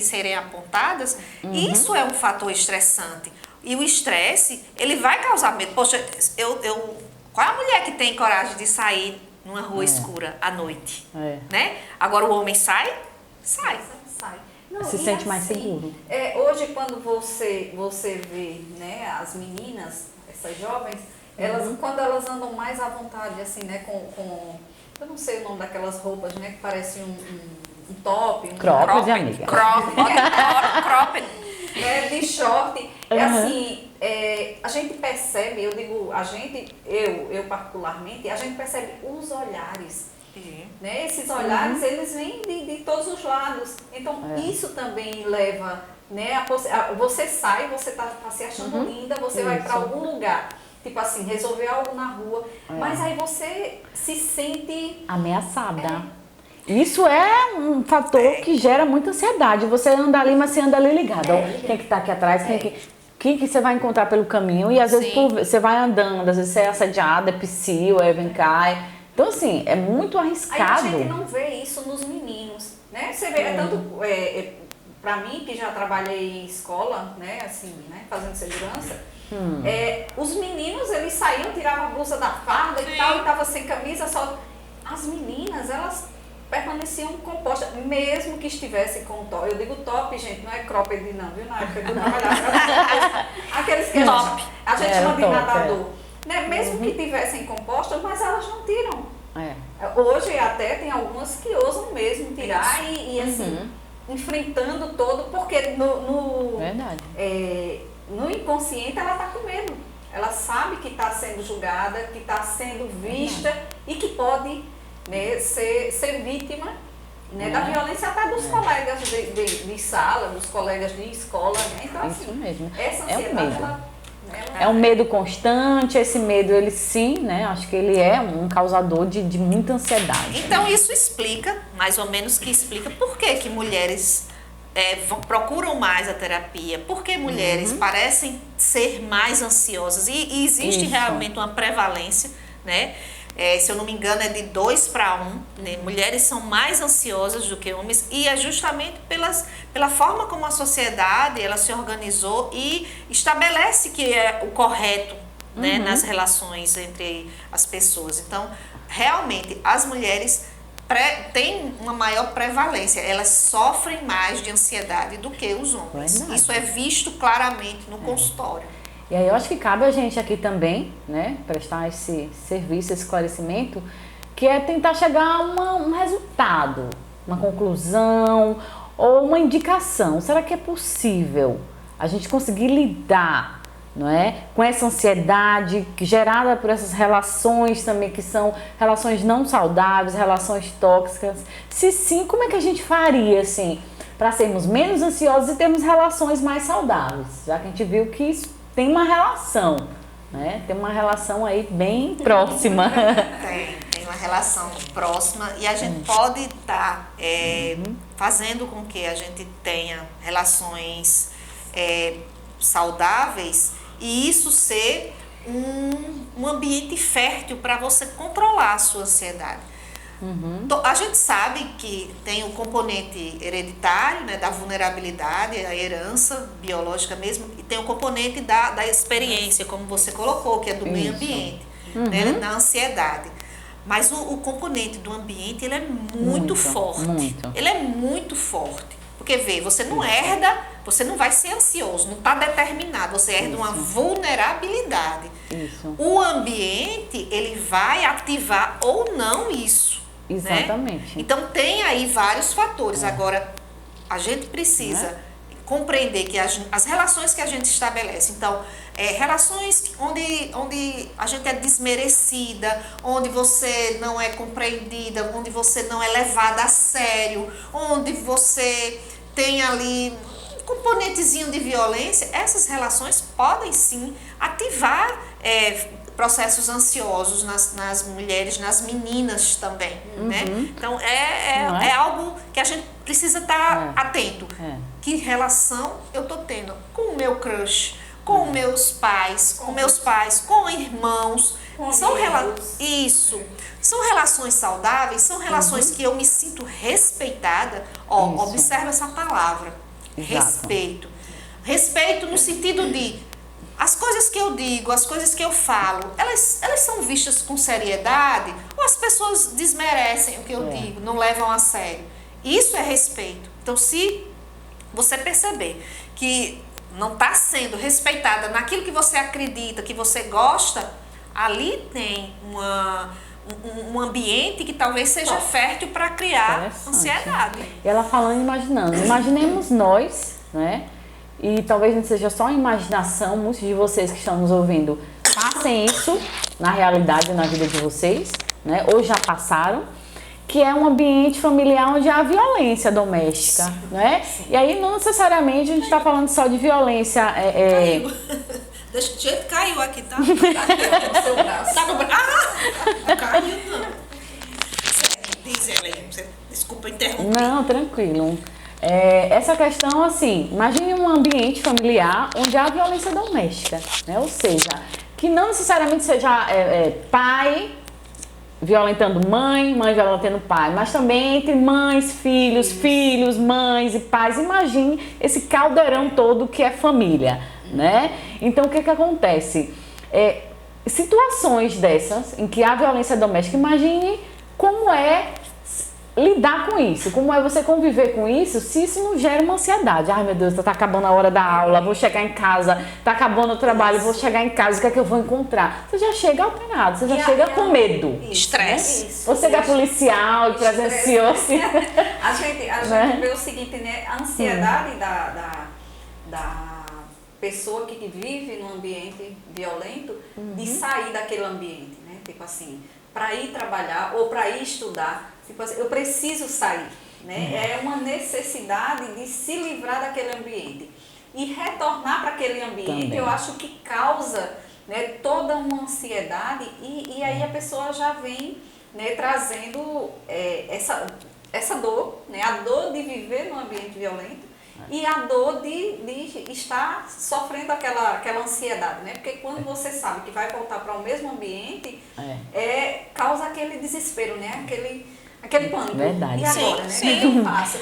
serem apontadas, isso é um fator estressante. E o estresse, ele vai causar medo. Poxa, qual é a mulher que tem coragem de sair numa rua escura à noite? Né? Agora o homem sai. Sai. Não, Se sente mais seguro. Hoje, quando você vê, né, as meninas, essas jovens, quando elas andam mais à vontade, assim, né, com eu não sei o nome daquelas roupas, né, que parecem um top. Cropped, amiga. Cropped. De short. Assim, a gente percebe, eu digo, eu particularmente, a gente percebe os olhares. Né? Esses olhares, eles vêm de todos os lados. Então, isso também leva, né, você sai, você tá se achando linda, você vai para algum lugar, tipo assim, resolver algo na rua, mas aí você se sente ameaçada. Isso é um fator que gera muita ansiedade. Você anda ali, mas você anda ali ligado. Quem é que tá aqui atrás? Quem que você vai encontrar pelo caminho? E às vezes você vai andando, às vezes você é assediada, é psiu, vem cá. Então, assim, é muito arriscado. Aí a gente não vê isso nos meninos, né? Você vê, tanto pra mim, que já trabalhei em escola, né, assim, né, fazendo segurança, os meninos, eles saíam, tiravam a blusa da farda e tal, e tava sem camisa, só... As meninas, elas permaneciam compostas, mesmo que estivesse com top. Eu digo top, gente, não é cropped não, viu? Na época que eu trabalhava, aqueles que a gente chama de nadador. Né? Mesmo que tivessem compostas, mas elas não tiram. Hoje até tem algumas que ousam mesmo tirar e assim, enfrentando todo, porque no inconsciente ela está com medo. Ela sabe que está sendo julgada, que está sendo vista e que pode, né, ser vítima, né, da violência até dos colegas de sala, dos colegas de escola. Né? Então, isso assim, mesmo. Essa ansiedade, é um medo constante, esse medo, ele sim, né? Acho que ele é um causador de muita ansiedade. Então isso explica, mais ou menos que explica por que mulheres procuram mais a terapia, por que mulheres parecem ser mais ansiosas e existe realmente uma prevalência, né? Se eu não me engano é de 2 para 1, né? Mulheres são mais ansiosas do que homens e é justamente pela forma como a sociedade ela se organizou e estabelece que é o correto, né, nas relações entre as pessoas. Então, realmente, as mulheres têm uma maior prevalência, elas sofrem mais de ansiedade do que os homens. Verdade. Isso é visto claramente no consultório. E aí eu acho que cabe a gente aqui também, né, prestar esse serviço, esse esclarecimento, que é tentar chegar a um resultado, uma conclusão ou uma indicação. Será que é possível a gente conseguir lidar, não é, com essa ansiedade gerada por essas relações também que são relações não saudáveis, relações tóxicas? Se sim, como é que a gente faria, assim, para sermos menos ansiosos e termos relações mais saudáveis? Já que a gente viu que isso tem uma relação, né? Tem uma relação aí bem próxima. Tem uma relação próxima e a gente pode estar fazendo com que a gente tenha relações saudáveis e isso ser um ambiente fértil para você controlar a sua ansiedade. A gente sabe que tem o componente hereditário, né, da vulnerabilidade, a herança biológica mesmo, e tem o componente da experiência, como você colocou, que é do meio ambiente, né, da ansiedade. Mas o componente do ambiente, ele é muito forte. Ele é muito forte. Porque, vê, você não herda, você não vai ser ansioso, não está determinado, você herda uma vulnerabilidade. O ambiente, ele vai ativar ou não isso. Exatamente. Né? Então tem aí vários fatores. Agora, a gente precisa compreender que as relações que a gente estabelece, então, relações onde a gente é desmerecida, onde você não é compreendida, onde você não é levada a sério, onde você tem ali um componentezinho de violência, essas relações podem sim ativar processos ansiosos nas mulheres, nas meninas também, né? Então, é algo que a gente precisa estar atento. Que relação eu tô tendo com o meu crush, com meus pais, com irmãos, São amigos. Isso. São relações saudáveis, são relações que eu me sinto respeitada. Ó, Isso. observa essa palavra. Exato. Respeito. Respeito no sentido de as coisas que eu digo, as coisas que eu falo, elas são vistas com seriedade ou as pessoas desmerecem o que eu digo, não levam a sério. Isso é respeito. Então, se você perceber que não está sendo respeitada naquilo que você acredita, que você gosta, ali tem um ambiente que talvez seja fértil para criar Interessante. ansiedade. E ela falando, imaginando. Imaginemos nós, né? E talvez não seja só imaginação, muitos de vocês que estão nos ouvindo passem isso na realidade, na vida de vocês, né? Ou já passaram, que é um ambiente familiar onde há violência doméstica, né? E aí não necessariamente a gente está falando só de violência. Caiu. Deixa o jeito caiu aqui, tá? Tá aqui, ó, no seu braço. Tá no braço. Ah! Caiu não. Diz ela aí, desculpa interromper. Não, tranquilo. Essa questão, assim, imagine um ambiente familiar onde há violência doméstica, né? Ou seja, que não necessariamente seja pai violentando mãe, mãe violentando pai, mas também entre mães, filhos, filhos, mães e pais. Imagine esse caldeirão todo que é família, né? Então, o que acontece? Situações dessas, em que há violência doméstica, imagine como é lidar com isso, como é você conviver com isso, se isso não gera uma ansiedade. Ai, meu Deus, tá acabando a hora da aula, vou chegar em casa, tá acabando o trabalho, vou chegar em casa, o que é que eu vou encontrar? Você já chega alterado, você já chega com medo. Estresse. Você que é policial e presenciou, assim. A gente vê o seguinte, né? A ansiedade da pessoa que vive num ambiente violento de sair daquele ambiente, né? Tipo assim, para ir trabalhar ou para ir estudar, tipo assim, eu preciso sair, né? É uma necessidade de se livrar daquele ambiente e retornar para aquele ambiente. Também. Eu acho que causa, né, toda uma ansiedade e aí a pessoa já vem, né, trazendo essa dor, né? A dor de viver num ambiente violento e a dor de estar sofrendo aquela ansiedade, né? Porque quando você sabe que vai voltar para o mesmo ambiente, causa aquele desespero, né? Aquele pânico. Verdade. E agora, né? Sim. O que eu faço?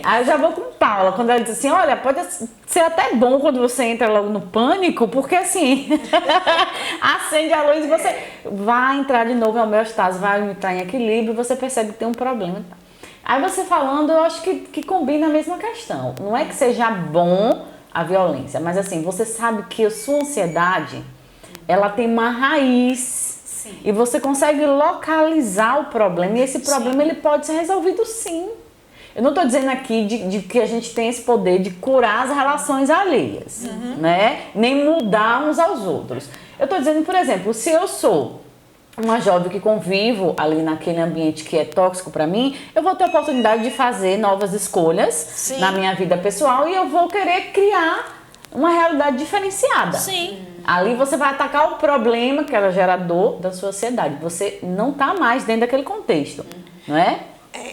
Aí eu já vou com Paula, quando ela diz assim, olha, pode ser até bom quando você entra logo no pânico, porque assim, acende a luz e você vai entrar de novo em homeostase, vai entrar em equilíbrio, você percebe que tem um problema. Aí você falando, eu acho que combina a mesma questão. Não é que seja bom a violência, mas assim, você sabe que a sua ansiedade, ela tem uma raiz. Sim. E você consegue localizar o problema, e esse problema ele pode ser resolvido sim. Eu não estou dizendo aqui de que a gente tem esse poder de curar as relações alheias, né? Nem mudar uns aos outros. Eu estou dizendo, por exemplo, se eu sou uma jovem que convivo ali naquele ambiente que é tóxico para mim, eu vou ter a oportunidade de fazer novas escolhas na minha vida pessoal e eu vou querer criar uma realidade diferenciada. Sim. Ali você vai atacar o problema que ela gera dor da sua ansiedade. Você não está mais dentro daquele contexto, não é?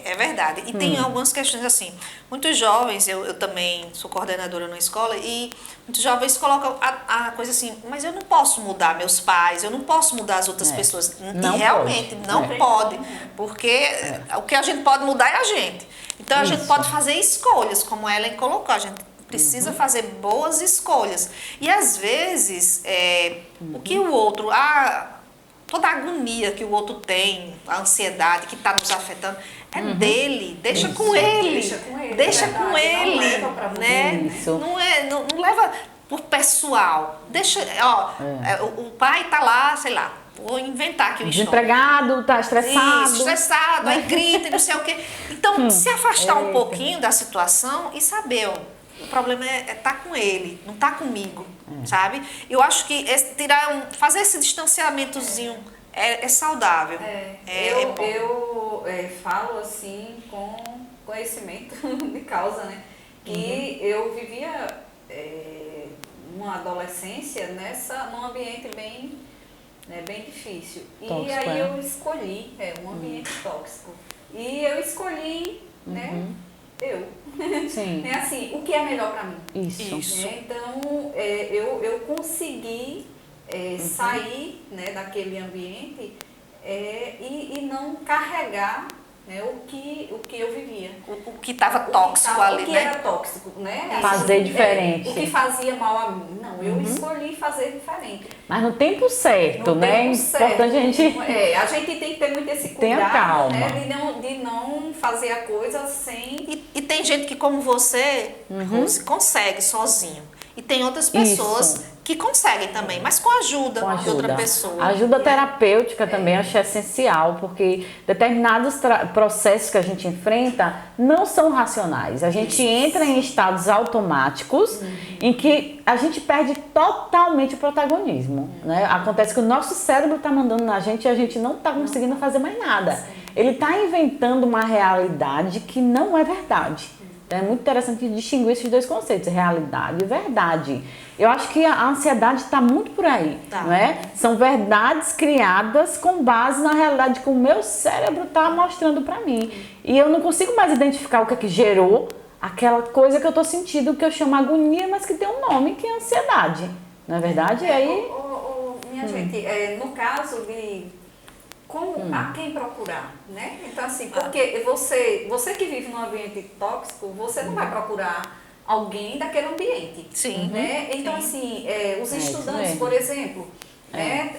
É verdade. E tem algumas questões assim. Muitos jovens, eu também sou coordenadora numa escola, e muitos jovens colocam a coisa assim, mas eu não posso mudar meus pais, eu não posso mudar as outras pessoas. Não e realmente pode. não pode. Porque o que a gente pode mudar é a gente. Então a gente Isso. pode fazer escolhas, como a Ellen colocou. A gente precisa fazer boas escolhas. E às vezes, o que o outro... toda a agonia que o outro tem, a ansiedade que está nos afetando, é dele. Deixa com ele. Deixa com ele. Não leva pra você, né? Isso. Não leva por pessoal. Deixa, o pai tá lá, sei lá, vou inventar aqui uma história. Desempregado, tá estressado. Isso, estressado, aí grita e não sei o quê. Então, se afastar um pouquinho da situação e saber, o problema tá com ele, não tá comigo, sabe? Eu acho que fazer esse distanciamentozinho é saudável. Eu falo assim com conhecimento de causa, né? Que eu vivia uma adolescência num ambiente bem difícil. Tóxico, e aí eu escolhi um ambiente tóxico. E eu escolhi, né? Sim. É assim, o que é melhor para mim. Isso. Né? Então, eu consegui sair, né, daquele ambiente e não carregar, né, o que eu vivia. O que estava tóxico ali, o que né? era tóxico, né? Fazer diferente. O que fazia mal a mim. Não, eu escolhi fazer diferente. Mas no tempo certo, No né? É tempo importante certo. a gente... A gente tem que ter muito esse Tenha cuidado, calma. né, de não fazer a coisa sem... E tem gente que, como você, Rose, consegue sozinho. E tem outras pessoas Isso. que conseguem também, mas com a ajuda de outra pessoa. A ajuda terapêutica também acho essencial, porque determinados processos que a gente enfrenta não são racionais. A gente entra em estados automáticos em que a gente perde totalmente o protagonismo, né? Acontece que o nosso cérebro está mandando na gente e a gente não está conseguindo fazer mais nada. Ele está inventando uma realidade que não é verdade. É muito interessante distinguir esses dois conceitos, realidade e verdade. Eu acho que a ansiedade está muito por aí, não é? São verdades criadas com base na realidade que o meu cérebro está mostrando para mim. E eu não consigo mais identificar o que é que gerou aquela coisa que eu estou sentindo, que eu chamo agonia, mas que tem um nome, que é ansiedade. Não é verdade? E aí... Minha gente, no caso de... a quem procurar, né? Então, assim, porque você que vive num ambiente tóxico, você não vai procurar alguém daquele ambiente. Sim. Né? Então, assim, os estudantes, mesmo. por exemplo, né?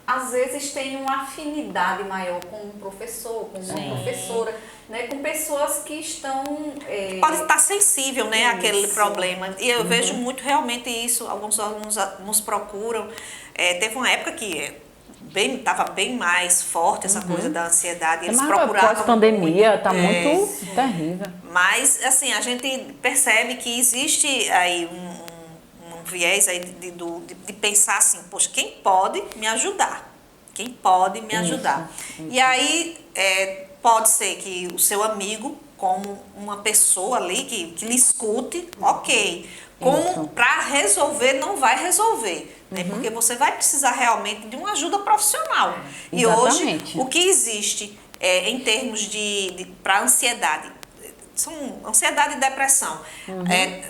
Às vezes tem uma afinidade maior com um professor, com uma professora, né? Com pessoas que estão... Pode estar sensível, né, àquele Isso. problema. E eu vejo muito realmente isso, alguns alunos nos procuram. Teve uma época que... estava bem mais forte essa coisa da ansiedade. Eles procuravam pós-pandemia está muito terrível. Mas, assim, a gente percebe que existe aí um viés aí de pensar assim, poxa, quem pode me ajudar? Quem pode me ajudar? E aí, pode ser que o seu amigo, como uma pessoa ali que lhe escute, ok. Como para resolver, não vai resolver. Né? Porque você vai precisar realmente de uma ajuda profissional. E hoje, o que existe em termos para ansiedade, são ansiedade e depressão.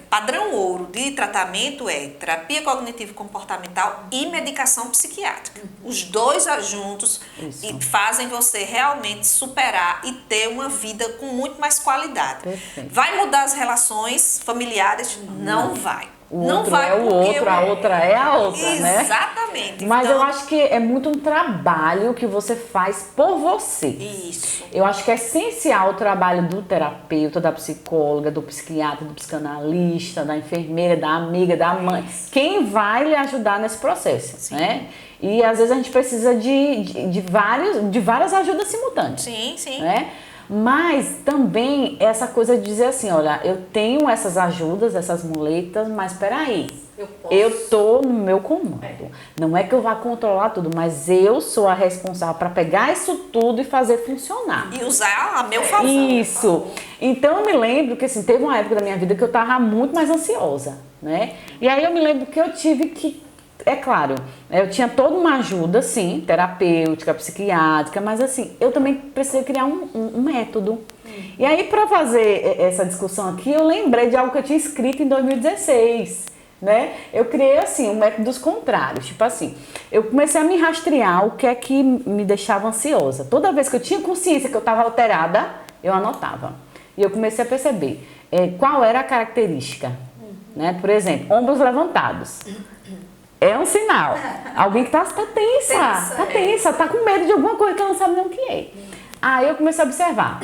Padrão ouro de tratamento é terapia cognitivo-comportamental e medicação psiquiátrica. Os dois juntos fazem você realmente superar e ter uma vida com muito mais qualidade. Perfeito. Vai mudar as relações familiares? Não vai. O não outro vai é o porque outro, a outra é a outra, né? Exatamente. Mas então, eu acho que é muito um trabalho que você faz por você. Isso. Eu acho que é essencial o trabalho do terapeuta, da psicóloga, do psiquiatra, do psicanalista, da enfermeira, da amiga, da mãe. Quem vai lhe ajudar nesse processo, né? E às vezes a gente precisa de várias ajudas simultâneas. Sim, sim. Né? Mas também essa coisa de dizer assim, olha, eu tenho essas ajudas, essas muletas, mas peraí, eu tô no meu comando. Não é que eu vá controlar tudo, mas eu sou a responsável para pegar isso tudo e fazer funcionar. E usar a meu favor. Isso. Então eu me lembro que assim, teve uma época da minha vida que eu tava muito mais ansiosa, né? E aí eu me lembro que eu tive que... É claro, eu tinha toda uma ajuda, sim, terapêutica, psiquiátrica, mas assim, eu também precisei criar um método. E aí, para fazer essa discussão aqui, eu lembrei de algo que eu tinha escrito em 2016, né? Eu criei, assim, um método dos contrários, tipo assim, eu comecei a me rastrear o que é que me deixava ansiosa. Toda vez que eu tinha consciência que eu estava alterada, eu anotava. E eu comecei a perceber qual era a característica, né? Por exemplo, ombros levantados. É um sinal. Alguém que tá tensa, tá com medo de alguma coisa que ela não sabe nem o que é. Aí eu comecei a observar.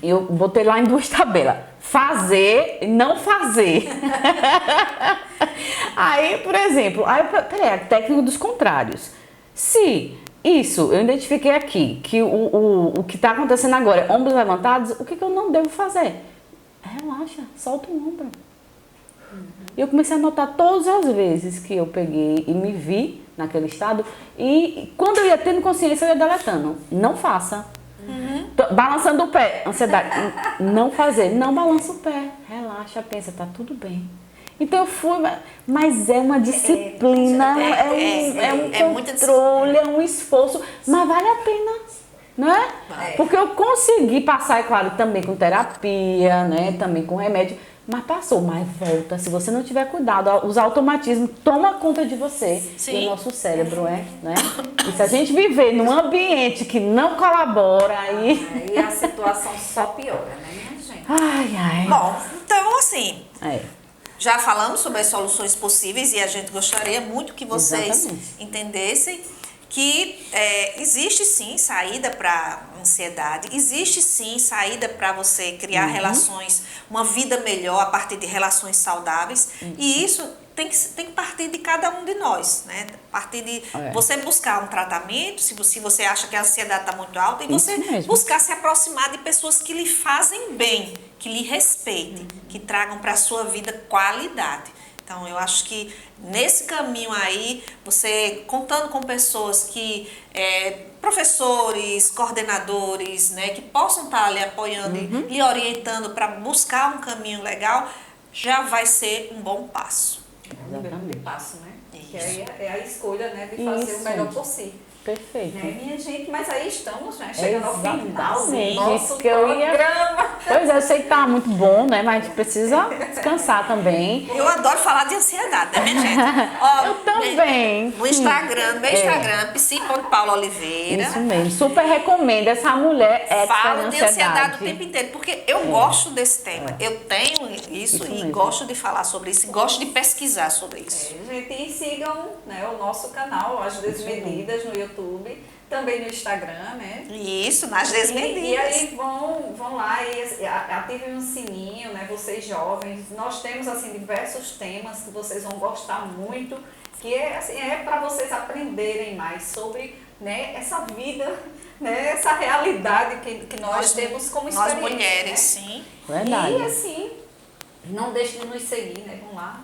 Eu botei lá em 2 tabelas. Fazer e não fazer. Aí, por exemplo, peraí, a técnica dos contrários. Se isso, eu identifiquei aqui, que o que tá acontecendo agora é ombros levantados, o que eu não devo fazer? Relaxa, solta o ombro. E eu comecei a notar todas as vezes que eu peguei e me vi naquele estado. E quando eu ia tendo consciência, eu ia deletando. Não faça. Balançando o pé. Ansiedade. Não fazer. Não balança o pé. Relaxa, pensa, tá tudo bem. Então eu fui, mas é uma disciplina, é um controle, é um esforço, mas vale a pena. Não é? Porque eu consegui passar, é claro, também com terapia, né? Também com remédio. mas passou, mas volta. Se você não tiver cuidado, os automatismos tomam conta de você. Sim. E o nosso cérebro né? E se a gente viver num ambiente que não colabora, aí... Aí a situação só piora, né, minha gente? Ai. Bom, então assim, É. já falamos sobre as soluções possíveis e a gente gostaria muito que vocês Exatamente. entendessem que existe sim saída para ansiedade, existe sim saída para você criar relações, uma vida melhor a partir de relações saudáveis, e isso tem que partir de cada um de nós, né? A partir de você buscar um tratamento, se você acha que a ansiedade está muito alta, e você buscar se aproximar de pessoas que lhe fazem bem, que lhe respeitem, que tragam para a sua vida qualidade. Então, eu acho que nesse caminho aí, você contando com pessoas que, professores, coordenadores, né, que possam estar lhe apoiando e lhe orientando para buscar um caminho legal, já vai ser um bom passo. É um grande passo, né? Que Isso. aí é a escolha, né, de fazer o melhor possível. Perfeito. Né, minha gente? Mas aí estamos, né? Chegando ao final do Exatamente, nosso isso que eu ia- programa. Pois é, eu sei que tá muito bom, né? Mas a gente precisa descansar também. Eu adoro falar de ansiedade, né, minha gente? Ó, Eu também. No Instagram, meu Instagram, psi.paulaoliveira. Isso mesmo. Super recomendo. Essa mulher é Falo de ansiedade o tempo inteiro, porque eu gosto desse tema. Eu tenho isso e mesmo. gosto de falar sobre isso, e gosto de pesquisar sobre isso. Gente, e sigam, né, o nosso canal, As Desmedidas, no YouTube, também no Instagram, né? Isso, nas E desmedidas. aí vão lá e ativem o sininho, né? Vocês jovens. Nós temos assim diversos temas que vocês vão gostar muito, que assim, é para vocês aprenderem mais sobre, né, essa vida, né, essa realidade que nós temos como experiência. Nós mulheres, né? sim. Verdade. E assim, não deixe de nos seguir, né? Vamos lá.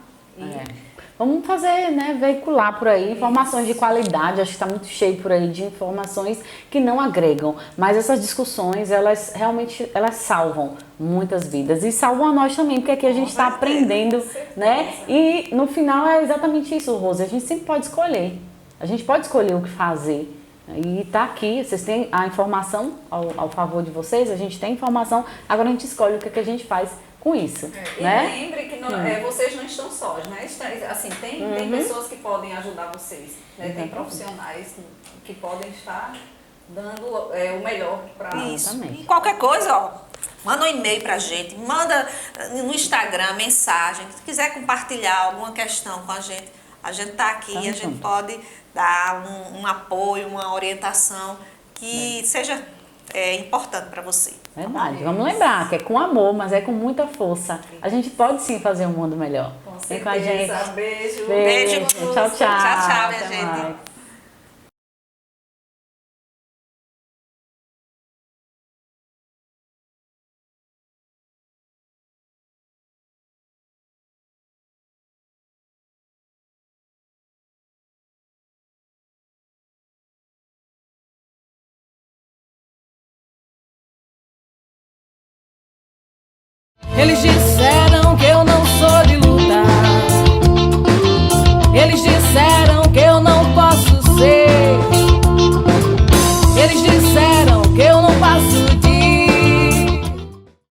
Vamos fazer, né, veicular por aí informações de qualidade. Acho que está muito cheio por aí de informações que não agregam. Mas essas discussões, elas realmente salvam muitas vidas. E salvam a nós também, porque aqui a gente está aprendendo, né? E no final é exatamente isso, Rose. A gente sempre pode escolher. A gente pode escolher o que fazer. E tá aqui, vocês têm a informação ao favor de vocês, a gente tem informação, agora a gente escolhe o que a gente faz com isso, E né? lembre que vocês não estão sós, né? Assim, tem pessoas que podem ajudar vocês, né? Tem profissionais que podem estar dando o melhor para... Isso. Exatamente. E qualquer coisa, ó, manda um e-mail pra gente, manda no Instagram mensagem. Se quiser compartilhar alguma questão com a gente tá aqui, Tamo a gente junto. pode dar um apoio, uma orientação que seja importante para você. Verdade. Vamos lembrar que é com amor, mas é com muita força. A gente pode sim fazer um mundo melhor. Com Vem com a gente. certeza. Beijo. Beijo. Tchau, tchau. Tchau, tchau, minha Até gente. mais. Eles disseram